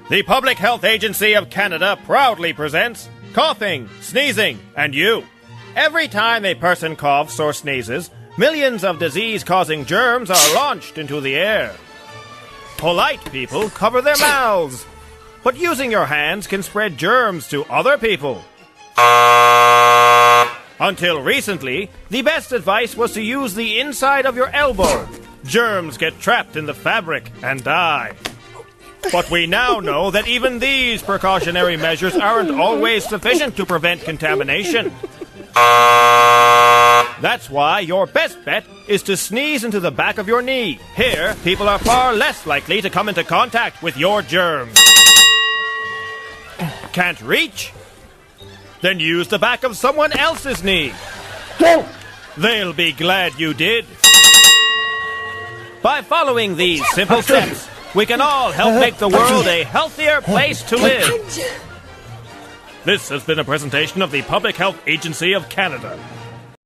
The Public Health Agency of Canada proudly presents coughing, sneezing, and you. Every time a person coughs or sneezes, millions of disease-causing germs are launched into the air. Polite people cover their mouths, but using your hands can spread germs to other people. Until recently, the best advice was to use the inside of your elbow. Germs get trapped in the fabric and die. But we now know that even these precautionary measures aren't always sufficient to prevent contamination. That's why your best bet is to sneeze into the back of your knee. Here, people are far less likely to come into contact with your germs. Can't reach? Then use the back of someone else's knee. They'll be glad you did. By following these simple steps, we can all help make the world a healthier place to live. This has been a presentation of the Public Health Agency of Canada.